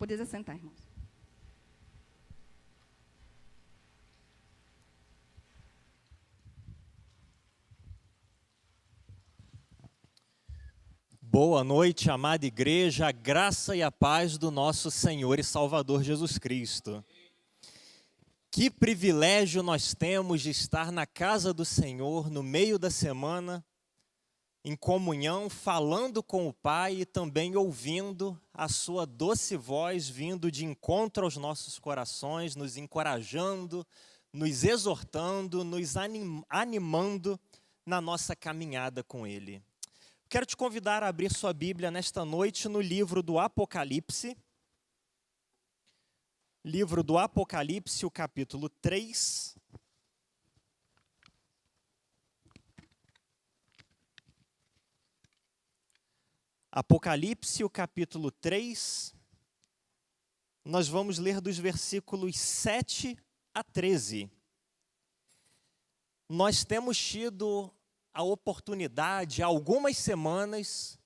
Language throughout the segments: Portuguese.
Podeis assentar, irmãos. Boa noite, amada igreja, a graça e a paz do nosso Senhor e Salvador Jesus Cristo. Que privilégio nós temos de estar na casa do Senhor no meio da semana, em comunhão, falando com o Pai e também ouvindo a sua doce voz vindo de encontro aos nossos corações, nos encorajando, nos exortando, nos animando na nossa caminhada com Ele. Quero te convidar a abrir sua Bíblia nesta noite no livro do Apocalipse. Livro do Apocalipse, o capítulo 3. Apocalipse, o capítulo 3. Nós vamos ler dos versículos 7 a 13. Nós temos tido a oportunidade, há algumas semanas,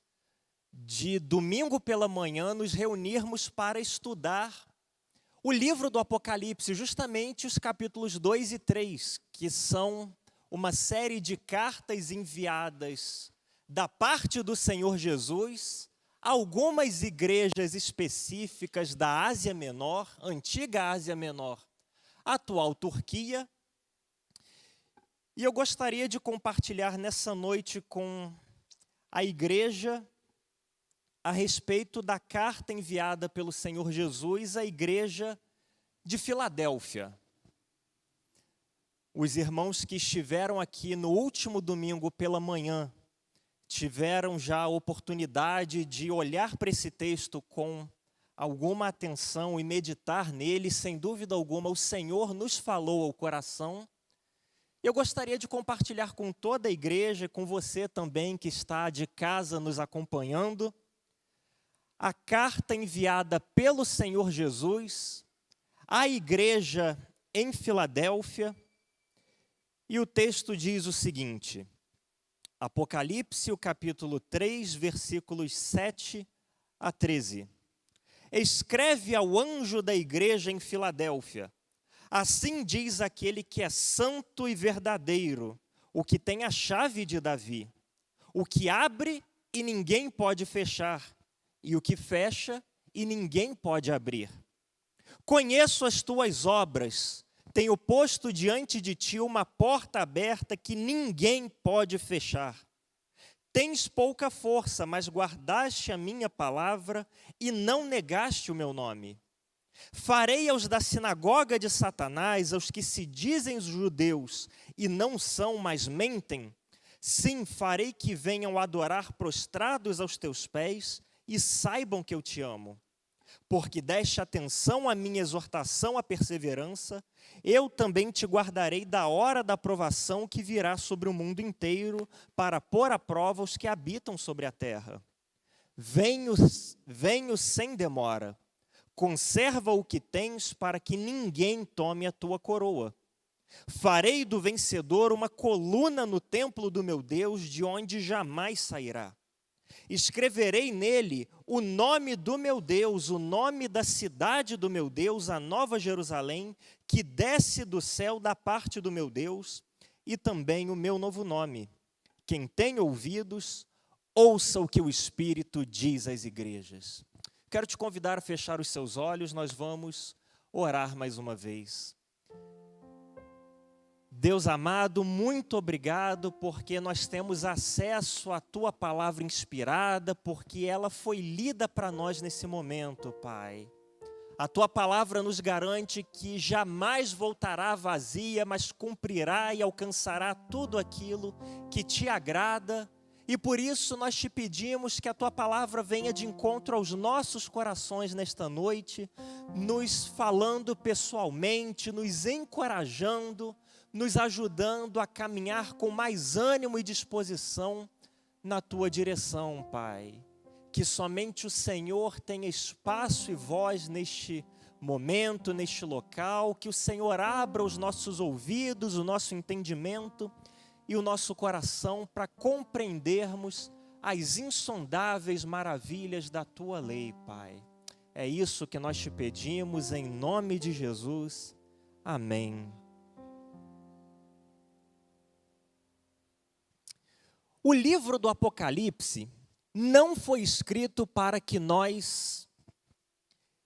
de domingo pela manhã nos reunirmos para estudar o livro do Apocalipse, justamente os capítulos 2 e 3, que são uma série de cartas enviadas da parte do Senhor Jesus a algumas igrejas específicas da Ásia Menor, antiga Ásia Menor, atual Turquia. E eu gostaria de compartilhar nessa noite com a igreja a respeito da carta enviada pelo Senhor Jesus à igreja de Filadélfia. Os irmãos que estiveram aqui no último domingo pela manhã tiveram já a oportunidade de olhar para esse texto com alguma atenção e meditar nele. Sem dúvida alguma, o Senhor nos falou ao coração. Eu gostaria de compartilhar com toda a igreja, com você também que está de casa nos acompanhando, a carta enviada pelo Senhor Jesus à igreja em Filadélfia. E o texto diz o seguinte, Apocalipse, o capítulo 3, versículos 7 a 13. Escreve ao anjo da igreja em Filadélfia: assim diz aquele que é santo e verdadeiro, o que tem a chave de Davi, o que abre e ninguém pode fechar, e o que fecha e ninguém pode abrir. Conheço as tuas obras, tenho posto diante de ti uma porta aberta que ninguém pode fechar. Tens pouca força, mas guardaste a minha palavra e não negaste o meu nome. Farei aos da sinagoga de Satanás, aos que se dizem judeus e não são, mas mentem, sim, farei que venham adorar prostrados aos teus pés e saibam que eu te amo. Porque deste atenção à minha exortação à perseverança, eu também te guardarei da hora da provação que virá sobre o mundo inteiro para pôr à prova os que habitam sobre a terra. Venho sem demora. Conserva o que tens para que ninguém tome a tua coroa. Farei do vencedor uma coluna no templo do meu Deus, de onde jamais sairá. Escreverei nele o nome do meu Deus, o nome da cidade do meu Deus, a Nova Jerusalém, que desce do céu da parte do meu Deus, e também o meu novo nome. Quem tem ouvidos, ouça o que o Espírito diz às igrejas. Quero te convidar a fechar os seus olhos, nós vamos orar mais uma vez. Deus amado, muito obrigado porque nós temos acesso à Tua palavra inspirada, porque ela foi lida para nós nesse momento, Pai. A Tua palavra nos garante que jamais voltará vazia, mas cumprirá e alcançará tudo aquilo que Te agrada. E por isso nós te pedimos que a Tua palavra venha de encontro aos nossos corações nesta noite, nos falando pessoalmente, nos encorajando, nos ajudando a caminhar com mais ânimo e disposição na Tua direção, Pai. Que somente o Senhor tenha espaço e voz neste momento, neste local, que o Senhor abra os nossos ouvidos, o nosso entendimento e o nosso coração para compreendermos as insondáveis maravilhas da Tua lei, Pai. É isso que nós te pedimos em nome de Jesus. Amém. O livro do Apocalipse não foi escrito para que nós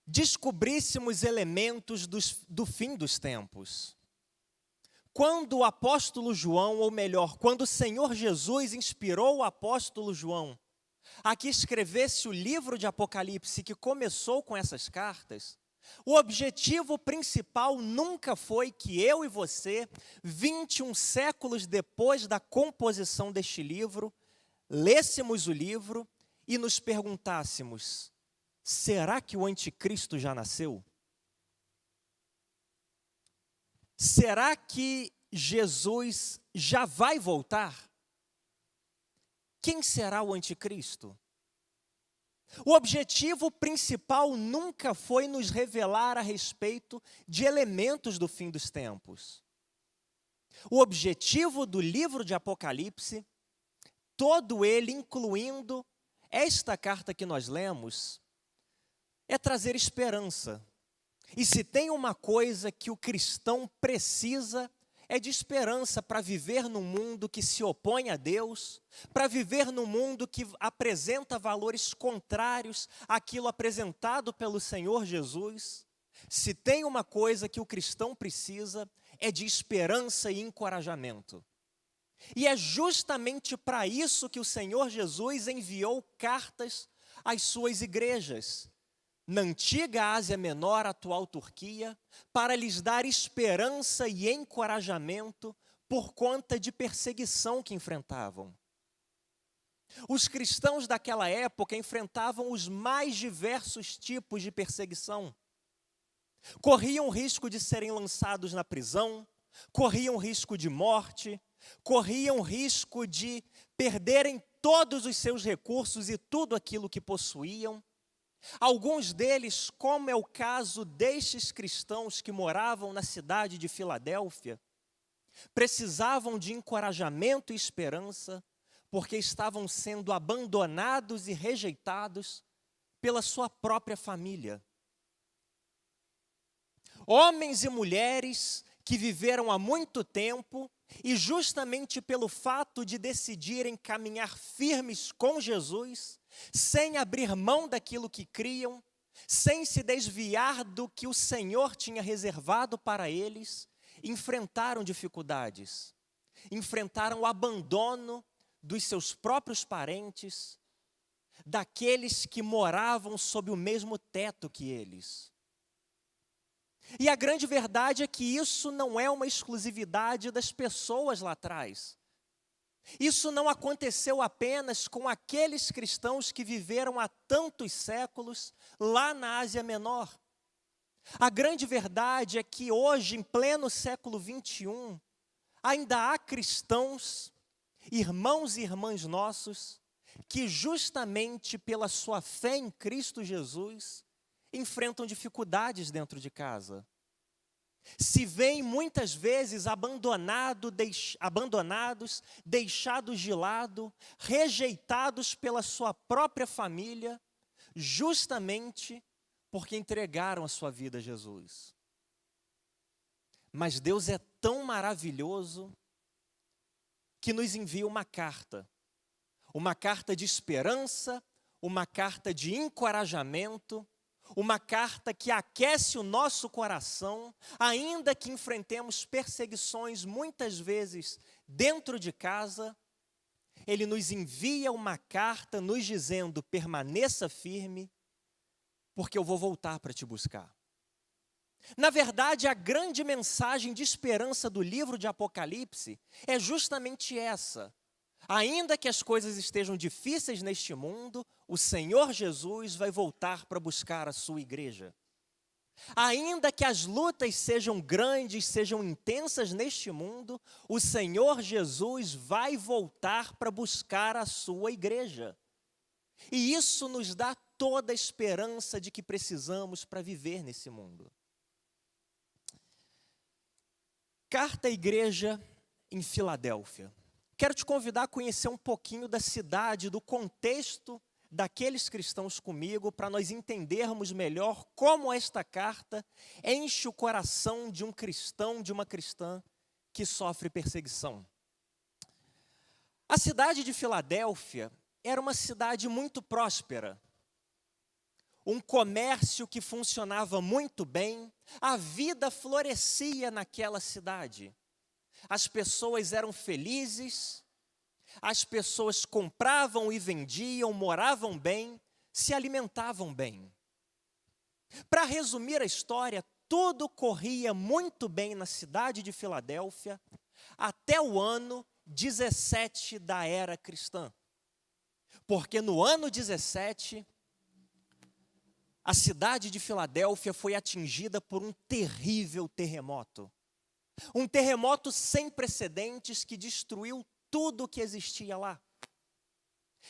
descobríssemos elementos do fim dos tempos. Quando o apóstolo João, ou melhor, quando o Senhor Jesus inspirou o apóstolo João a que escrevesse o livro de Apocalipse, que começou com essas cartas, o objetivo principal nunca foi que eu e você, 21 séculos depois da composição deste livro, lêssemos o livro e nos perguntássemos: será que o anticristo já nasceu? Será que Jesus já vai voltar? Quem será o anticristo? O objetivo principal nunca foi nos revelar a respeito de elementos do fim dos tempos. O objetivo do livro de Apocalipse, todo ele, incluindo esta carta que nós lemos, é trazer esperança. E se tem uma coisa que o cristão precisa, é de esperança para viver num mundo que se opõe a Deus, para viver num mundo que apresenta valores contrários àquilo apresentado pelo Senhor Jesus. Se tem uma coisa que o cristão precisa, é de esperança e encorajamento. E é justamente para isso que o Senhor Jesus enviou cartas às suas igrejas, na antiga Ásia Menor, atual Turquia, para lhes dar esperança e encorajamento por conta de perseguição que enfrentavam. Os cristãos daquela época enfrentavam os mais diversos tipos de perseguição. Corriam o risco de serem lançados na prisão, corriam o risco de morte, corriam o risco de perderem todos os seus recursos e tudo aquilo que possuíam. Alguns deles, como é o caso destes cristãos que moravam na cidade de Filadélfia, precisavam de encorajamento e esperança, porque estavam sendo abandonados e rejeitados pela sua própria família. Homens e mulheres que viveram há muito tempo e justamente pelo fato de decidirem caminhar firmes com Jesus, sem abrir mão daquilo que criam, sem se desviar do que o Senhor tinha reservado para eles, enfrentaram dificuldades, enfrentaram o abandono dos seus próprios parentes, daqueles que moravam sob o mesmo teto que eles. E a grande verdade é que isso não é uma exclusividade das pessoas lá atrás. Isso não aconteceu apenas com aqueles cristãos que viveram há tantos séculos lá na Ásia Menor. A grande verdade é que hoje, em pleno século XXI, ainda há cristãos, irmãos e irmãs nossos, que justamente pela sua fé em Cristo Jesus, enfrentam dificuldades dentro de casa. Se veem muitas vezes abandonados, deixados de lado, rejeitados pela sua própria família, justamente porque entregaram a sua vida a Jesus. Mas Deus é tão maravilhoso que nos envia uma carta de esperança, uma carta de encorajamento, uma carta que aquece o nosso coração, ainda que enfrentemos perseguições muitas vezes dentro de casa. Ele nos envia uma carta nos dizendo: permaneça firme, porque eu vou voltar para te buscar. Na verdade, a grande mensagem de esperança do livro de Apocalipse é justamente essa. Ainda que as coisas estejam difíceis neste mundo, o Senhor Jesus vai voltar para buscar a sua igreja. Ainda que as lutas sejam grandes, sejam intensas neste mundo, o Senhor Jesus vai voltar para buscar a sua igreja. E isso nos dá toda a esperança de que precisamos para viver nesse mundo. Carta à igreja em Filadélfia. Quero te convidar a conhecer um pouquinho da cidade, do contexto daqueles cristãos comigo para nós entendermos melhor como esta carta enche o coração de um cristão, de uma cristã que sofre perseguição. A cidade de Filadélfia era uma cidade muito próspera, um comércio que funcionava muito bem, a vida florescia naquela cidade. As pessoas eram felizes, as pessoas compravam e vendiam, moravam bem, se alimentavam bem. Para resumir a história, tudo corria muito bem na cidade de Filadélfia até o ano 17 da era cristã. Porque no ano 17, a cidade de Filadélfia foi atingida por um terrível terremoto. Um terremoto sem precedentes que destruiu tudo o que existia lá.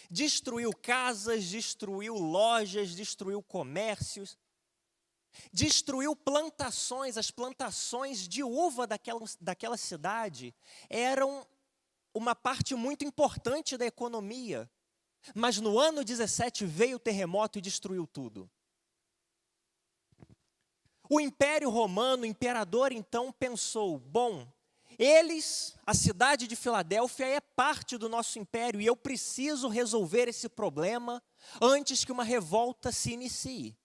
Destruiu casas, destruiu lojas, destruiu comércios, destruiu plantações. As plantações de uva daquela cidade eram uma parte muito importante da economia. Mas no ano 17 veio o terremoto e destruiu tudo. O Império Romano, o imperador então pensou, bom, a cidade de Filadélfia é parte do nosso império e eu preciso resolver esse problema antes que uma revolta se inicie.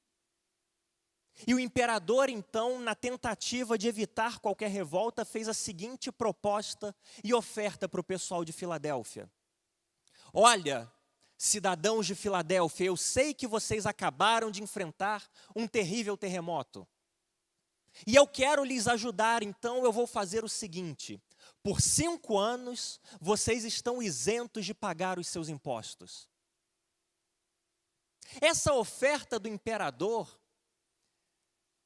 E o imperador então, na tentativa de evitar qualquer revolta, fez a seguinte proposta e oferta para o pessoal de Filadélfia. Olha, cidadãos de Filadélfia, eu sei que vocês acabaram de enfrentar um terrível terremoto. E eu quero lhes ajudar, então eu vou fazer o seguinte: por 5 anos, vocês estão isentos de pagar os seus impostos. Essa oferta do imperador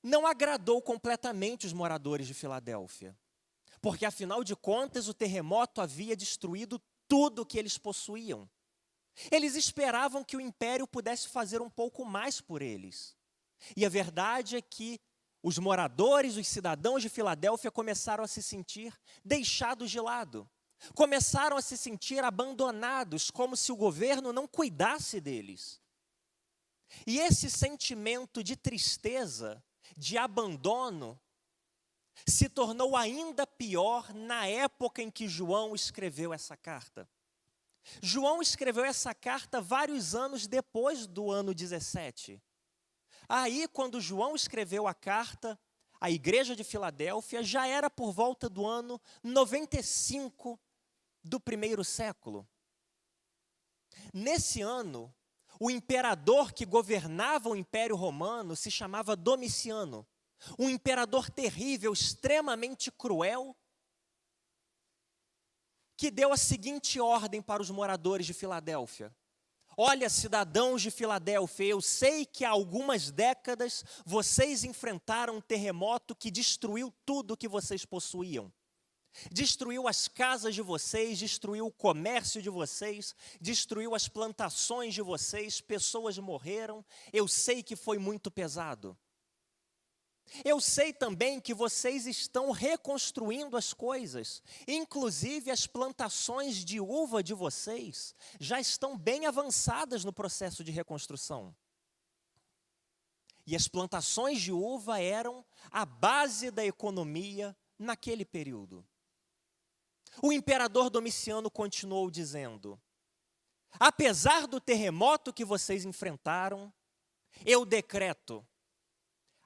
não agradou completamente os moradores de Filadélfia, porque afinal de contas o terremoto havia destruído tudo o que eles possuíam. Eles esperavam que o império pudesse fazer um pouco mais por eles. E a verdade é que os moradores, os cidadãos de Filadélfia começaram a se sentir deixados de lado. Começaram a se sentir abandonados, como se o governo não cuidasse deles. E esse sentimento de tristeza, de abandono, se tornou ainda pior na época em que João escreveu essa carta. João escreveu essa carta vários anos depois do ano 17. Aí, quando João escreveu a carta, a igreja de Filadélfia já era por volta do ano 95 do primeiro século. Nesse ano, o imperador que governava o Império Romano se chamava Domiciano. Um imperador terrível, extremamente cruel, que deu a seguinte ordem para os moradores de Filadélfia. Olha, cidadãos de Filadélfia, eu sei que há algumas décadas vocês enfrentaram um terremoto que destruiu tudo o que vocês possuíam. Destruiu as casas de vocês, destruiu o comércio de vocês, destruiu as plantações de vocês, pessoas morreram. Eu sei que foi muito pesado. Eu sei também que vocês estão reconstruindo as coisas, inclusive as plantações de uva de vocês já estão bem avançadas no processo de reconstrução. E as plantações de uva eram a base da economia naquele período. O imperador Domiciano continuou dizendo: apesar do terremoto que vocês enfrentaram, eu decreto,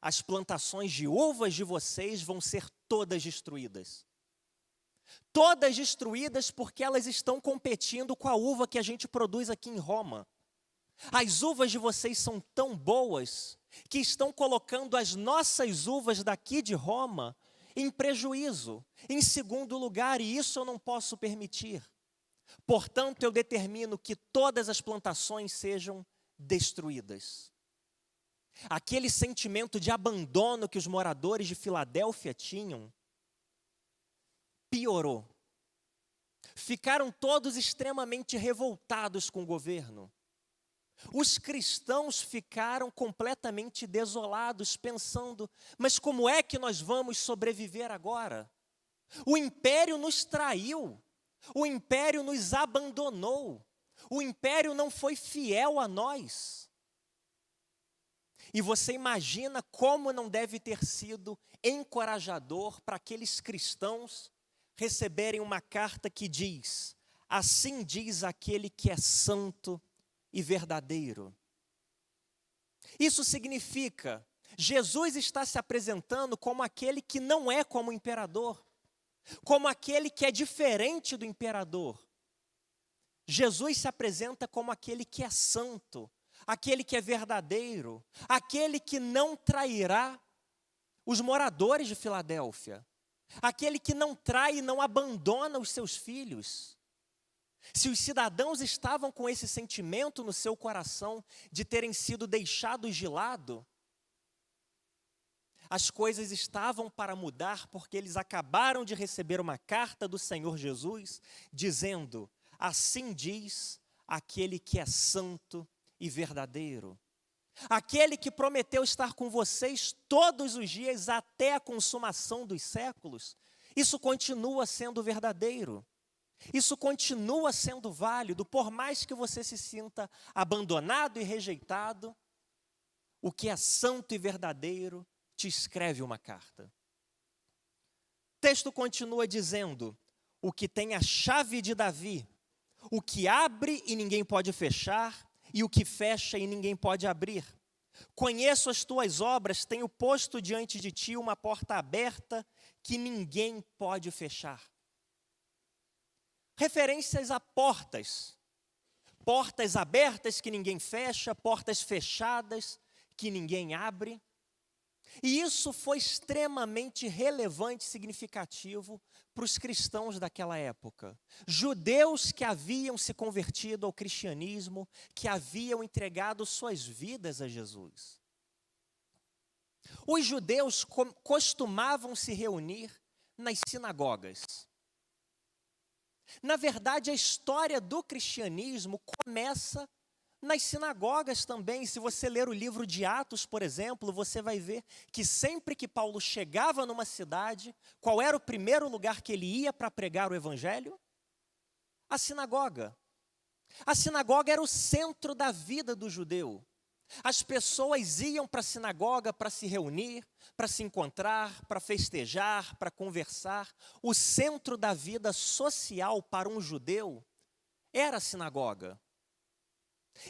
as plantações de uvas de vocês vão ser todas destruídas. Todas destruídas porque elas estão competindo com a uva que a gente produz aqui em Roma. As uvas de vocês são tão boas que estão colocando as nossas uvas daqui de Roma em prejuízo, em segundo lugar, e isso eu não posso permitir. Portanto, eu determino que todas as plantações sejam destruídas. Aquele sentimento de abandono que os moradores de Filadélfia tinham, piorou. Ficaram todos extremamente revoltados com o governo. Os cristãos ficaram completamente desolados, pensando, mas como é que nós vamos sobreviver agora? O império nos traiu, o império nos abandonou. O império não foi fiel a nós. E você imagina como não deve ter sido encorajador para aqueles cristãos receberem uma carta que diz: assim diz aquele que é santo e verdadeiro. Isso significa, Jesus está se apresentando como aquele que não é como o imperador, como aquele que é diferente do imperador. Jesus se apresenta como aquele que é santo, aquele que é verdadeiro, aquele que não trairá os moradores de Filadélfia, aquele que não trai e não abandona os seus filhos. Se os cidadãos estavam com esse sentimento no seu coração de terem sido deixados de lado, as coisas estavam para mudar, porque eles acabaram de receber uma carta do Senhor Jesus, dizendo: assim diz aquele que é santo e verdadeiro. Aquele que prometeu estar com vocês todos os dias até a consumação dos séculos. Isso continua sendo verdadeiro. Isso continua sendo válido, por mais que você se sinta abandonado e rejeitado. O que é santo e verdadeiro te escreve uma carta. O texto continua dizendo: o que tem a chave de Davi, o que abre e ninguém pode fechar, e o que fecha e ninguém pode abrir. Conheço as tuas obras, tenho posto diante de ti uma porta aberta que ninguém pode fechar. Referências a portas. Portas abertas que ninguém fecha, portas fechadas que ninguém abre. E isso foi extremamente relevante e significativo para os cristãos daquela época. Judeus que haviam se convertido ao cristianismo, que haviam entregado suas vidas a Jesus. Os judeus costumavam se reunir nas sinagogas. Na verdade, a história do cristianismo começa nas sinagogas também. Se você ler o livro de Atos, por exemplo, você vai ver que sempre que Paulo chegava numa cidade, qual era o primeiro lugar que ele ia para pregar o evangelho? A sinagoga. A sinagoga era o centro da vida do judeu. As pessoas iam para a sinagoga para se reunir, para se encontrar, para festejar, para conversar. O centro da vida social para um judeu era a sinagoga.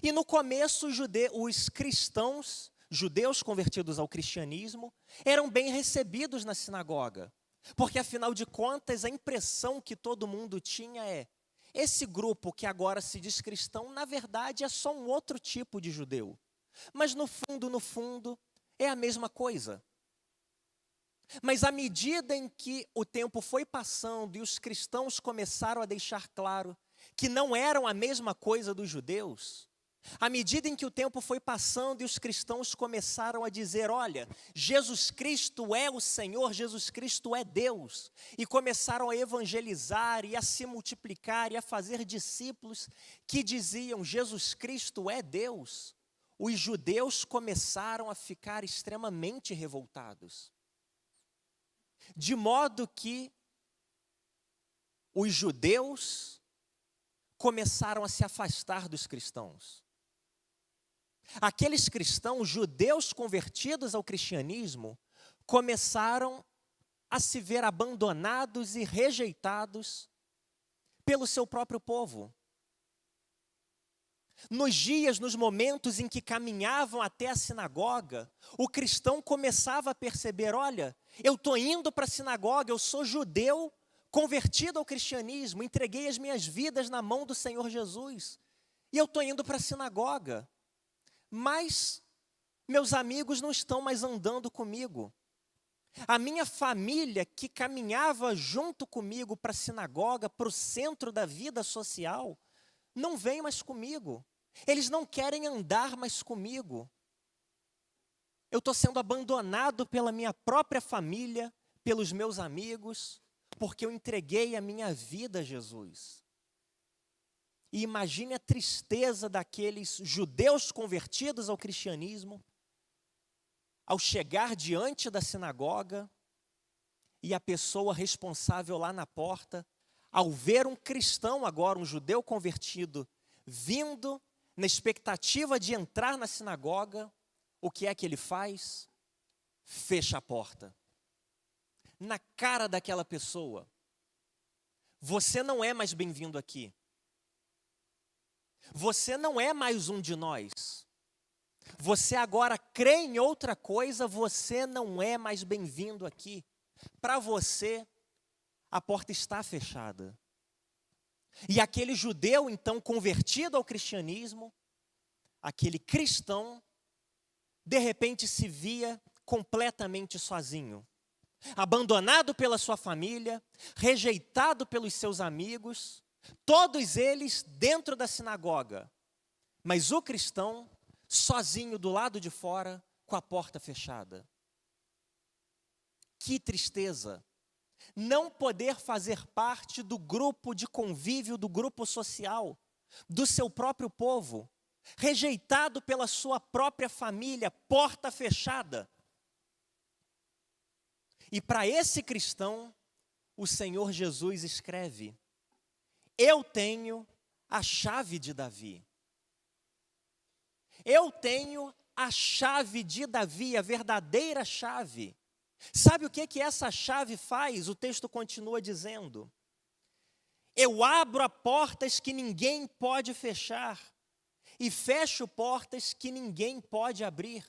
E no começo, os cristãos, judeus convertidos ao cristianismo, eram bem recebidos na sinagoga. Porque, afinal de contas, a impressão que todo mundo tinha é: esse grupo que agora se diz cristão, na verdade, é só um outro tipo de judeu. Mas no fundo, é a mesma coisa. Mas à medida em que o tempo foi passando e os cristãos começaram a deixar claro que não eram a mesma coisa dos judeus, à medida em que o tempo foi passando e os cristãos começaram a dizer: olha, Jesus Cristo é o Senhor, Jesus Cristo é Deus, e começaram a evangelizar e a se multiplicar e a fazer discípulos que diziam: Jesus Cristo é Deus, os judeus começaram a ficar extremamente revoltados. De modo que os judeus começaram a se afastar dos cristãos. Aqueles cristãos, judeus convertidos ao cristianismo, começaram a se ver abandonados e rejeitados pelo seu próprio povo. Nos dias, nos momentos em que caminhavam até a sinagoga, o cristão começava a perceber: olha, eu estou indo para a sinagoga, eu sou judeu, convertido ao cristianismo, entreguei as minhas vidas na mão do Senhor Jesus, e eu estou indo para a sinagoga. Mas meus amigos não estão mais andando comigo. A minha família que caminhava junto comigo para a sinagoga, para o centro da vida social, não vem mais comigo. Eles não querem andar mais comigo. Eu estou sendo abandonado pela minha própria família, pelos meus amigos, porque eu entreguei a minha vida a Jesus. E imagine a tristeza daqueles judeus convertidos ao cristianismo, ao chegar diante da sinagoga, e a pessoa responsável lá na porta, ao ver um cristão agora, um judeu convertido, vindo na expectativa de entrar na sinagoga, o que é que ele faz? Fecha a porta. Na cara daquela pessoa. Você não é mais bem-vindo aqui. Você não é mais um de nós. Você agora crê em outra coisa, você não é mais bem-vindo aqui. Para você, a porta está fechada. E aquele judeu, então, convertido ao cristianismo, aquele cristão, de repente se via completamente sozinho. Abandonado pela sua família, rejeitado pelos seus amigos, todos eles dentro da sinagoga. Mas o cristão, sozinho do lado de fora, com a porta fechada. Que tristeza! Não poder fazer parte do grupo de convívio, do grupo social, do seu próprio povo, rejeitado pela sua própria família, porta fechada. E para esse cristão, o Senhor Jesus escreve: eu tenho a chave de Davi. Eu tenho a chave de Davi, a verdadeira chave. Sabe o que essa chave faz? O texto continua dizendo: eu abro portas que ninguém pode fechar, e fecho portas que ninguém pode abrir.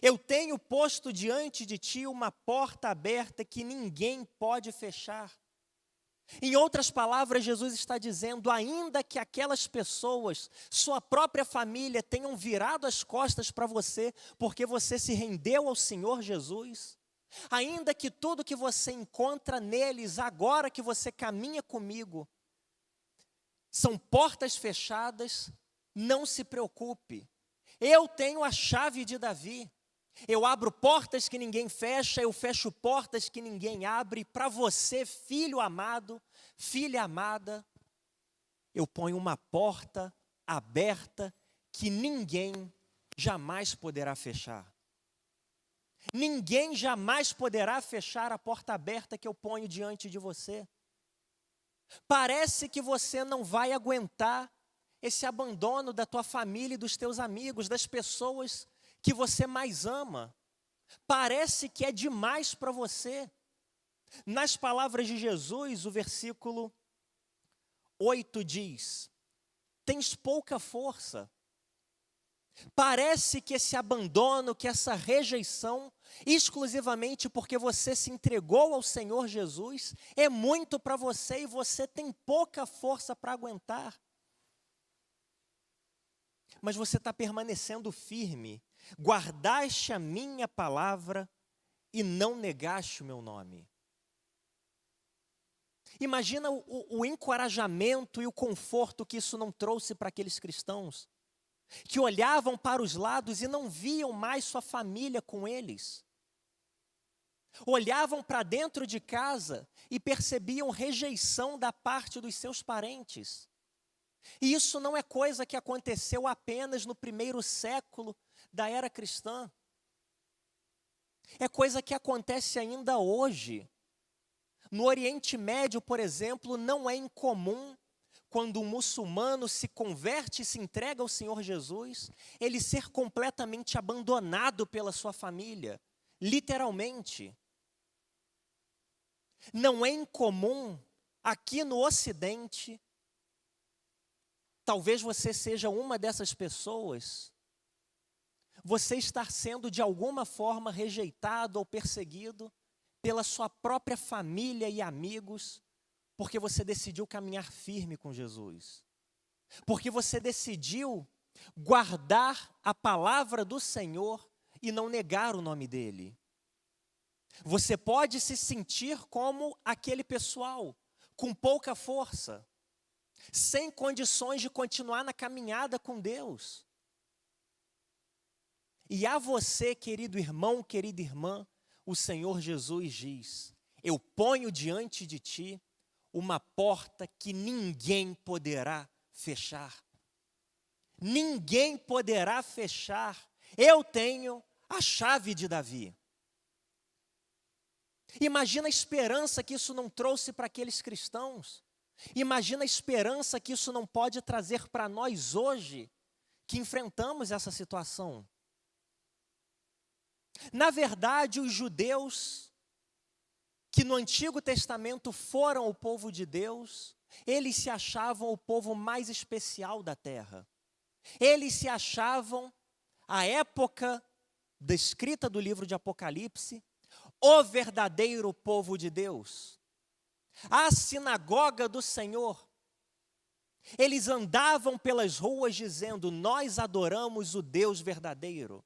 Eu tenho posto diante de ti uma porta aberta que ninguém pode fechar. Em outras palavras, Jesus está dizendo, ainda que aquelas pessoas, sua própria família, tenham virado as costas para você, porque você se rendeu ao Senhor Jesus, ainda que tudo que você encontra neles, agora que você caminha comigo, são portas fechadas, não se preocupe. Eu tenho a chave de Davi. Eu abro portas que ninguém fecha, eu fecho portas que ninguém abre. Para você, filho amado, filha amada, eu ponho uma porta aberta que ninguém jamais poderá fechar. Ninguém jamais poderá fechar a porta aberta que eu ponho diante de você. Parece que você não vai aguentar esse abandono da tua família e dos teus amigos, das pessoas que você mais ama. Parece que é demais para você. Nas palavras de Jesus, o versículo 8 diz: tens pouca força. Parece que esse abandono, que essa rejeição, exclusivamente porque você se entregou ao Senhor Jesus, é muito para você e você tem pouca força para aguentar. Mas você está permanecendo firme. Guardaste a minha palavra e não negaste o meu nome. Imagina o encorajamento e o conforto que isso não trouxe para aqueles cristãos, que olhavam para os lados e não viam mais sua família com eles. Olhavam para dentro de casa e percebiam rejeição da parte dos seus parentes. E isso não é coisa que aconteceu apenas no primeiro século da era cristã. É coisa que acontece ainda hoje. No Oriente Médio, por exemplo, não é incomum, quando um muçulmano se converte e se entrega ao Senhor Jesus, ele ser completamente abandonado pela sua família, literalmente. Não é incomum, aqui no Ocidente, talvez você seja uma dessas pessoas, você estar sendo de alguma forma rejeitado ou perseguido pela sua própria família e amigos, porque você decidiu caminhar firme com Jesus. Porque você decidiu guardar a palavra do Senhor e não negar o nome dele. Você pode se sentir como aquele pessoal, com pouca força, sem condições de continuar na caminhada com Deus. E a você, querido irmão, querida irmã, o Senhor Jesus diz: eu ponho diante de ti uma porta que ninguém poderá fechar. Ninguém poderá fechar. Eu tenho a chave de Davi. Imagina a esperança que isso não trouxe para aqueles cristãos. Imagina a esperança que isso não pode trazer para nós hoje, que enfrentamos essa situação. Na verdade, os judeus, que no Antigo Testamento foram o povo de Deus, eles se achavam o povo mais especial da terra. Eles se achavam, à época da escrita do livro de Apocalipse, o verdadeiro povo de Deus. A sinagoga do Senhor. Eles andavam pelas ruas dizendo: nós adoramos o Deus verdadeiro.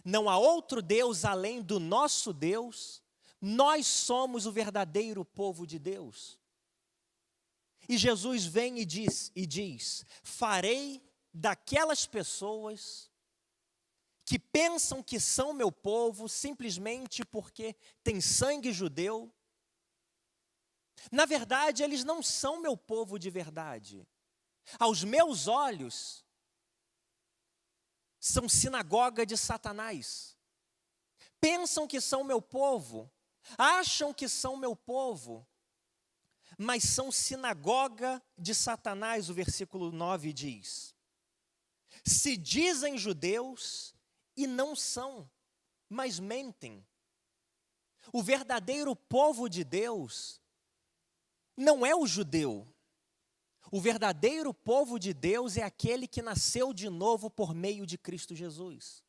Não há outro Deus além do nosso Deus. Nós somos o verdadeiro povo de Deus. E Jesus vem e diz: farei daquelas pessoas que pensam que são meu povo simplesmente porque tem sangue judeu. Na verdade, eles não são meu povo de verdade. Aos meus olhos, são sinagoga de Satanás. Pensam que são meu povo, acham que são meu povo, mas são sinagoga de Satanás, o versículo 9 diz. Se dizem judeus e não são, mas mentem. O verdadeiro povo de Deus não é o judeu. O verdadeiro povo de Deus é aquele que nasceu de novo por meio de Cristo Jesus.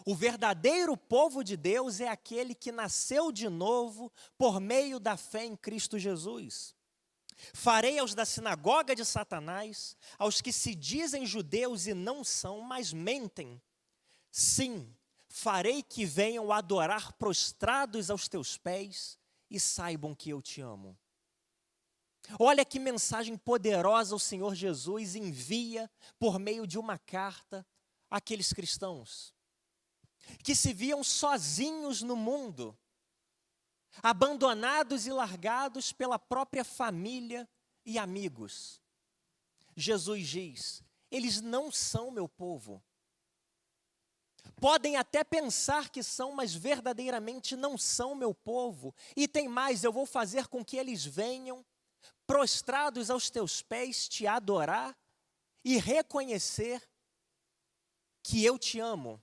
O verdadeiro povo de Deus é aquele que nasceu de novo por meio da fé em Cristo Jesus. Farei aos da sinagoga de Satanás, aos que se dizem judeus e não são, mas mentem. Sim, farei que venham adorar prostrados aos teus pés e saibam que eu te amo. Olha que mensagem poderosa o Senhor Jesus envia por meio de uma carta àqueles cristãos que se viam sozinhos no mundo, abandonados e largados pela própria família e amigos. Jesus diz: eles não são meu povo. Podem até pensar que são, mas verdadeiramente não são meu povo. E tem mais, eu vou fazer com que eles venham prostrados aos teus pés, te adorar e reconhecer que eu te amo.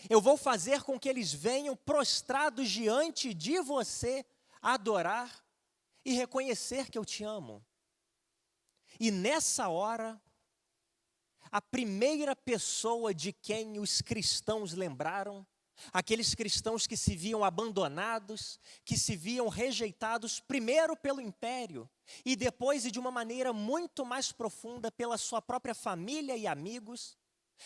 Eu vou fazer com que eles venham prostrados diante de você, adorar e reconhecer que eu te amo. E nessa hora, a primeira pessoa de quem os cristãos lembraram, aqueles cristãos que se viam abandonados, que se viam rejeitados primeiro pelo império e depois, e de uma maneira muito mais profunda, pela sua própria família e amigos,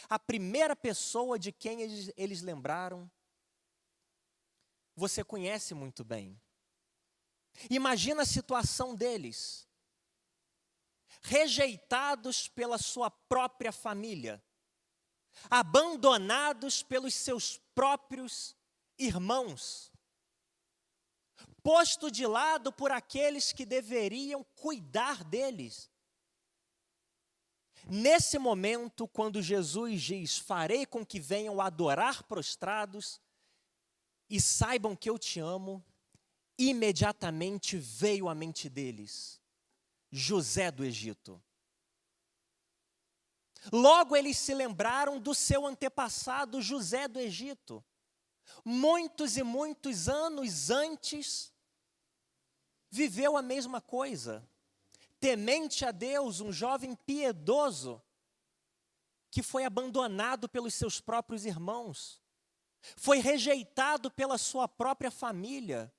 a primeira pessoa de quem eles lembraram, você conhece muito bem. Imagina a situação deles, rejeitados pela sua própria família, abandonados pelos seus próprios irmãos, posto de lado por aqueles que deveriam cuidar deles. Nesse momento, quando Jesus diz: farei com que venham adorar prostrados e saibam que eu te amo, imediatamente veio à mente deles José do Egito. Logo eles se lembraram do seu antepassado José do Egito. Muitos e muitos anos antes, viveu a mesma coisa. Temente a Deus, um jovem piedoso, que foi abandonado pelos seus próprios irmãos, foi rejeitado pela sua própria família,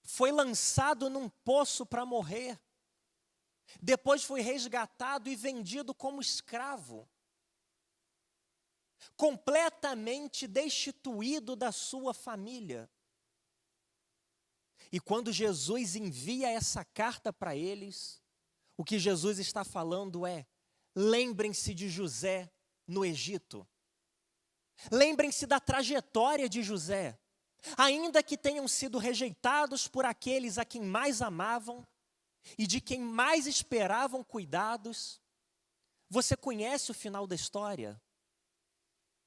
foi lançado num poço para morrer, depois foi resgatado e vendido como escravo, completamente destituído da sua família. E quando Jesus envia essa carta para eles, o que Jesus está falando é: lembrem-se de José no Egito. Lembrem-se da trajetória de José. Ainda que tenham sido rejeitados por aqueles a quem mais amavam e de quem mais esperavam cuidados, você conhece o final da história,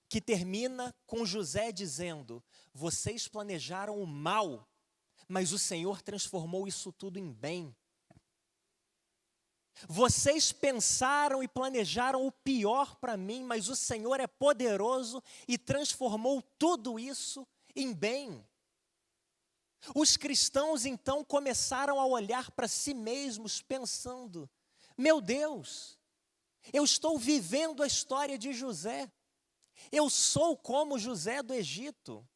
que termina com José dizendo: vocês planejaram o mal, mas o Senhor transformou isso tudo em bem. Vocês pensaram e planejaram o pior para mim, mas o Senhor é poderoso e transformou tudo isso em bem. Os cristãos então começaram a olhar para si mesmos pensando: meu Deus, eu estou vivendo a história de José. Eu sou como José do Egito.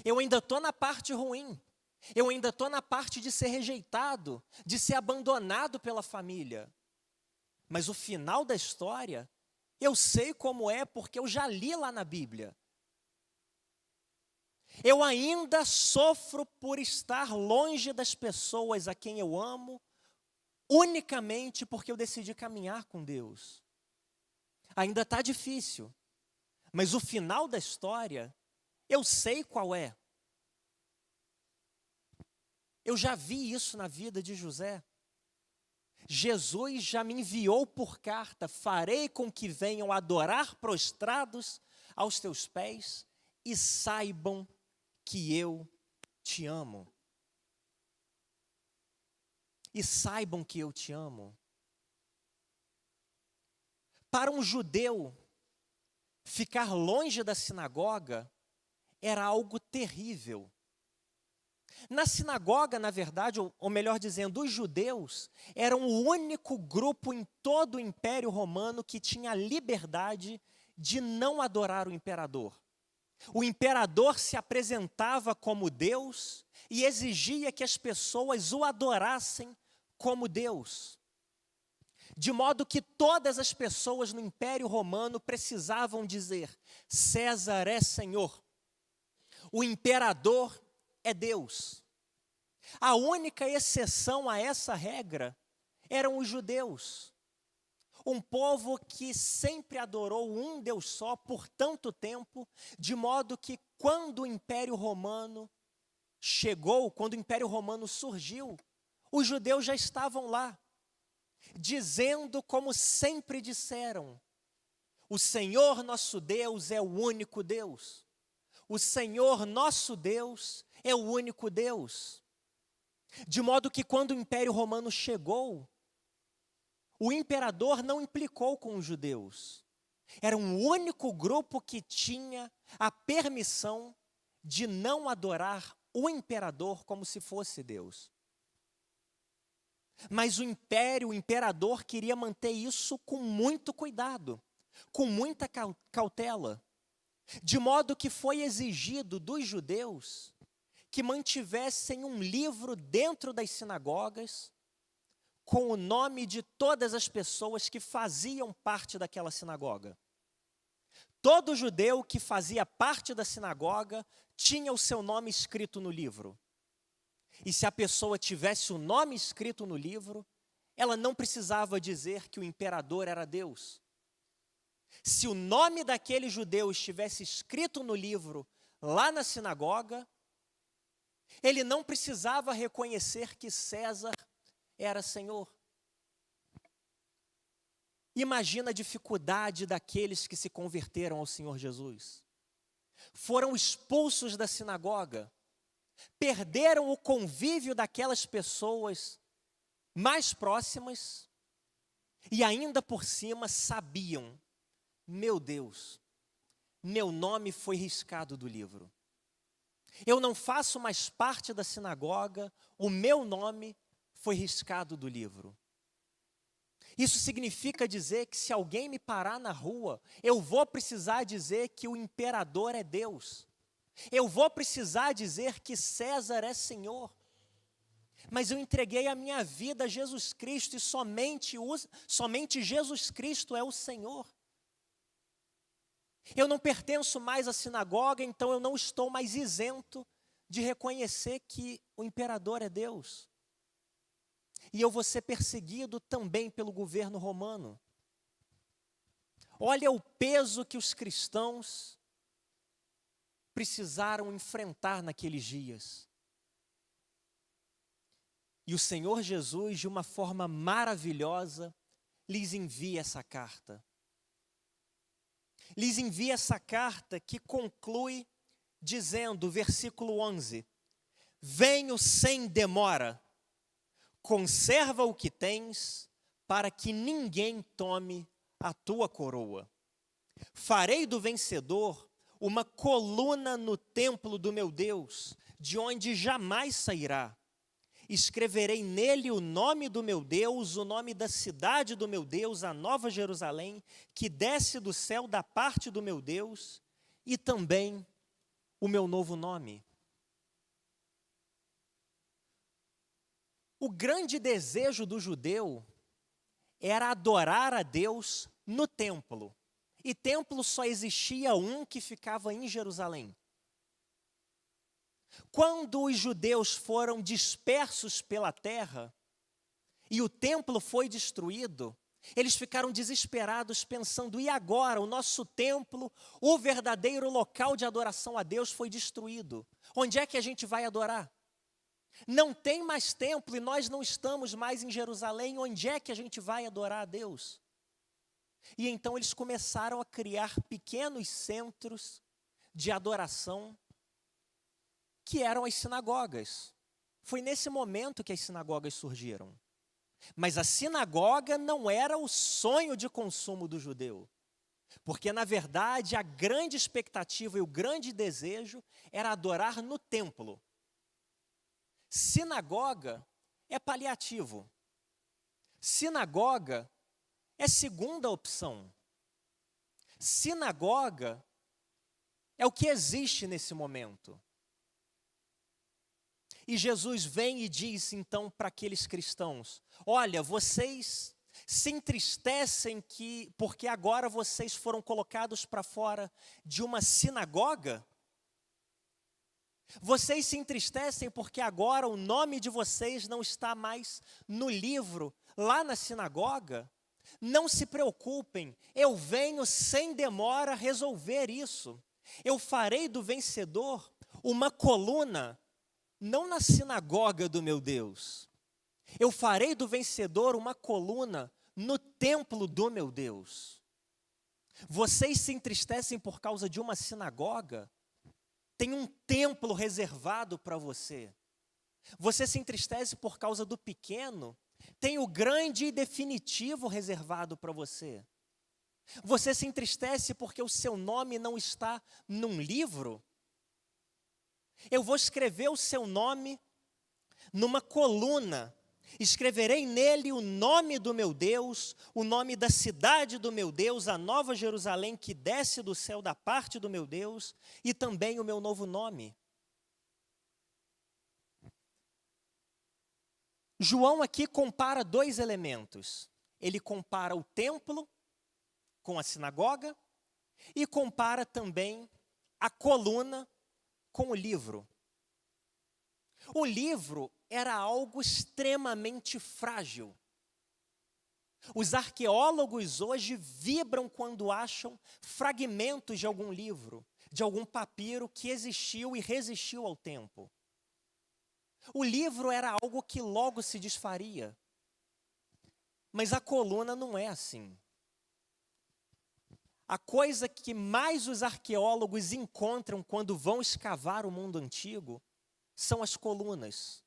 Eu ainda estou na parte ruim. Eu ainda estou na parte de ser rejeitado, de ser abandonado pela família. Mas o final da história, eu sei como é porque eu já li lá na Bíblia. Eu ainda sofro por estar longe das pessoas a quem eu amo, unicamente porque eu decidi caminhar com Deus. Ainda está difícil, mas o final da história, eu sei qual é. Eu já vi isso na vida de José. Jesus já me enviou por carta: farei com que venham adorar prostrados aos teus pés e saibam que eu te amo. E saibam que eu te amo. Para um judeu, ficar longe da sinagoga era algo terrível. Na sinagoga, na verdade, ou melhor dizendo, os judeus eram o único grupo em todo o Império Romano que tinha a liberdade de não adorar o imperador. O imperador se apresentava como Deus e exigia que as pessoas o adorassem como Deus. De modo que todas as pessoas no Império Romano precisavam dizer: César é Senhor. O imperador é Deus. A única exceção a essa regra eram os judeus. Um povo que sempre adorou um Deus só por tanto tempo, de modo que quando o Império Romano chegou, quando o Império Romano surgiu, os judeus já estavam lá, dizendo como sempre disseram: o Senhor nosso Deus é o único Deus. O Senhor nosso Deus é o único Deus. De modo que quando o Império Romano chegou, o imperador não implicou com os judeus. Era um único grupo que tinha a permissão de não adorar o imperador como se fosse Deus. Mas o imperador queria manter isso com muito cuidado, com muita cautela. De modo que foi exigido dos judeus que mantivessem um livro dentro das sinagogas com o nome de todas as pessoas que faziam parte daquela sinagoga. Todo judeu que fazia parte da sinagoga tinha o seu nome escrito no livro. E se a pessoa tivesse o nome escrito no livro, ela não precisava dizer que o imperador era Deus. Se o nome daquele judeu estivesse escrito no livro lá na sinagoga, ele não precisava reconhecer que César era Senhor. Imagina a dificuldade daqueles que se converteram ao Senhor Jesus. Foram expulsos da sinagoga, perderam o convívio daquelas pessoas mais próximas e ainda por cima sabiam: meu Deus, meu nome foi riscado do livro. Eu não faço mais parte da sinagoga, o meu nome foi riscado do livro. Isso significa dizer que se alguém me parar na rua, eu vou precisar dizer que o imperador é Deus. Eu vou precisar dizer que César é Senhor. Mas eu entreguei a minha vida a Jesus Cristo e somente Jesus Cristo é o Senhor. Eu não pertenço mais à sinagoga, então eu não estou mais isento de reconhecer que o imperador é Deus. E eu vou ser perseguido também pelo governo romano. Olha o peso que os cristãos precisaram enfrentar naqueles dias. E o Senhor Jesus, de uma forma maravilhosa, lhes envia essa carta. Lhes envia essa carta que conclui dizendo, versículo 11: venho sem demora. Conserva o que tens, para que ninguém tome a tua coroa. Farei do vencedor uma coluna no templo do meu Deus, de onde jamais sairá. Escreverei nele o nome do meu Deus, o nome da cidade do meu Deus, a Nova Jerusalém, que desce do céu da parte do meu Deus, e também o meu novo nome. O grande desejo do judeu era adorar a Deus no templo. E templo só existia um, que ficava em Jerusalém. Quando os judeus foram dispersos pela terra e o templo foi destruído, eles ficaram desesperados pensando: e agora? O nosso templo, o verdadeiro local de adoração a Deus, foi destruído. Onde é que a gente vai adorar? Não tem mais templo e nós não estamos mais em Jerusalém. Onde é que a gente vai adorar a Deus? E então eles começaram a criar pequenos centros de adoração, que eram as sinagogas. Foi nesse momento que as sinagogas surgiram. Mas a sinagoga não era o sonho de consumo do judeu. Porque, na verdade, a grande expectativa e o grande desejo era adorar no templo. Sinagoga é paliativo. Sinagoga é segunda opção. Sinagoga é o que existe nesse momento. E Jesus vem e diz então para aqueles cristãos: olha, vocês se entristecem porque agora vocês foram colocados para fora de uma sinagoga? Vocês se entristecem porque agora o nome de vocês não está mais no livro, lá na sinagoga? Não se preocupem, eu venho sem demora resolver isso. Eu farei do vencedor uma coluna, não na sinagoga do meu Deus. Eu farei do vencedor uma coluna no templo do meu Deus. Vocês se entristecem por causa de uma sinagoga? Tem um templo reservado para você. Você se entristece por causa do pequeno? Tem o grande e definitivo reservado para você. Você se entristece porque o seu nome não está num livro? Eu vou escrever o seu nome numa coluna. Escreverei nele o nome do meu Deus, o nome da cidade do meu Deus, a Nova Jerusalém que desce do céu da parte do meu Deus, e também o meu novo nome. João aqui compara dois elementos. Ele compara o templo com a sinagoga e compara também a coluna com o livro. O livro era algo extremamente frágil. Os arqueólogos hoje vibram quando acham fragmentos de algum livro, de algum papiro que existiu e resistiu ao tempo. O livro era algo que logo se desfaria. Mas a coluna não é assim. A coisa que mais os arqueólogos encontram quando vão escavar o mundo antigo são as colunas.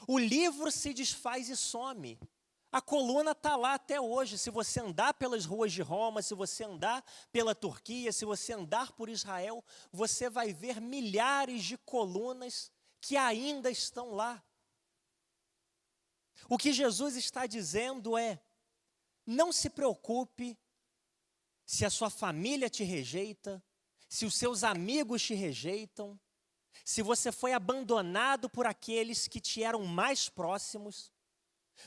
O livro se desfaz e some. A coluna está lá até hoje. Se você andar pelas ruas de Roma, se você andar pela Turquia, se você andar por Israel, você vai ver milhares de colunas que ainda estão lá. O que Jesus está dizendo é: não se preocupe se a sua família te rejeita, se os seus amigos te rejeitam, se você foi abandonado por aqueles que te eram mais próximos,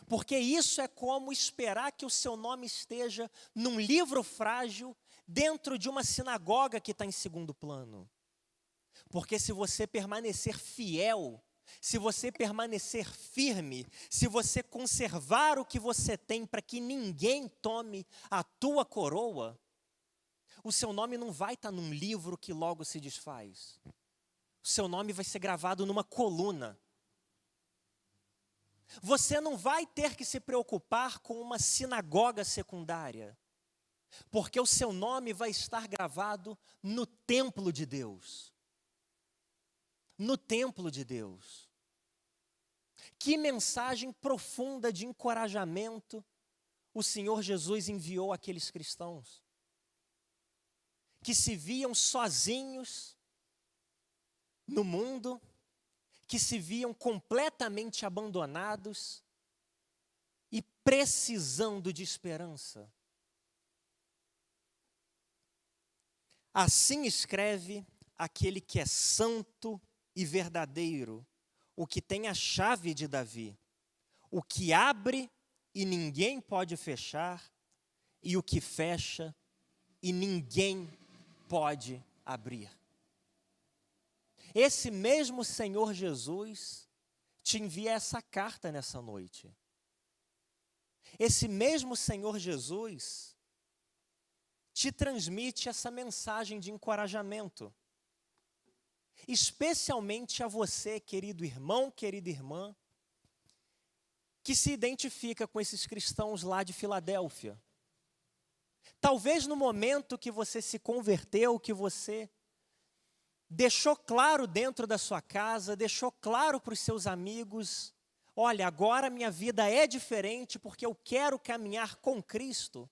porque isso é como esperar que o seu nome esteja num livro frágil dentro de uma sinagoga que está em segundo plano. Porque se você permanecer fiel, se você permanecer firme, se você conservar o que você tem para que ninguém tome a tua coroa, o seu nome não vai estar num livro que logo se desfaz. O seu nome vai ser gravado numa coluna. Você não vai ter que se preocupar com uma sinagoga secundária, porque o seu nome vai estar gravado no templo de Deus. no templo de Deus. Que mensagem profunda de encorajamento o Senhor Jesus enviou àqueles cristãos, que se viam sozinhos no mundo, que se viam completamente abandonados e precisando de esperança. Assim escreve aquele que é santo e verdadeiro, o que tem a chave de Davi, o que abre e ninguém pode fechar, e o que fecha e ninguém pode abrir. Esse mesmo Senhor Jesus te envia essa carta nessa noite. Esse mesmo Senhor Jesus te transmite essa mensagem de encorajamento. Especialmente a você, querido irmão, querida irmã, que se identifica com esses cristãos lá de Filadélfia. Talvez no momento que você se converteu, que você deixou claro dentro da sua casa, deixou claro para os seus amigos, olha, agora minha vida é diferente porque eu quero caminhar com Cristo.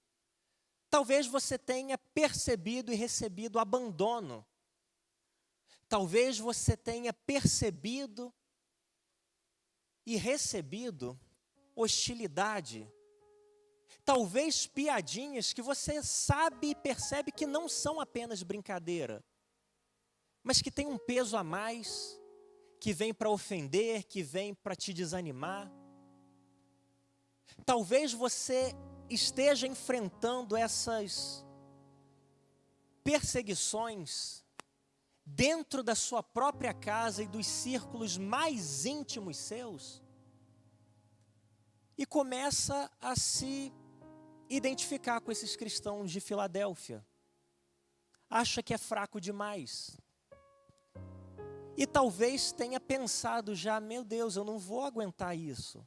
Talvez você tenha percebido e recebido abandono. Talvez você tenha percebido e recebido hostilidade. Talvez piadinhas que você sabe e percebe que não são apenas brincadeira, mas que tem um peso a mais, que vem para ofender, que vem para te desanimar. Talvez você esteja enfrentando essas perseguições dentro da sua própria casa e dos círculos mais íntimos seus, e começa a se identificar com esses cristãos de Filadélfia. Acha que é fraco demais. E talvez tenha pensado já, meu Deus, eu não vou aguentar isso.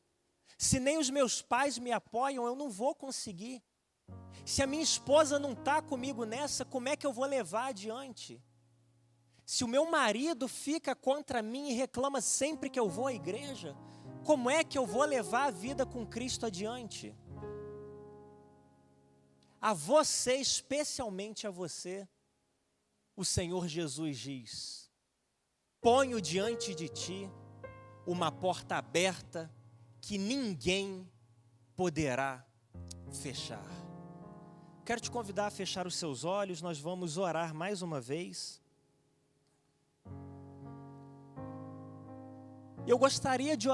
Se nem os meus pais me apoiam, eu não vou conseguir. Se a minha esposa não está comigo nessa, como é que eu vou levar adiante? Se o meu marido fica contra mim e reclama sempre que eu vou à igreja, como é que eu vou levar a vida com Cristo adiante? A você, especialmente a você, o Senhor Jesus diz: ponho diante de ti uma porta aberta que ninguém poderá fechar. Quero te convidar a fechar os seus olhos, nós vamos orar mais uma vez. Eu gostaria de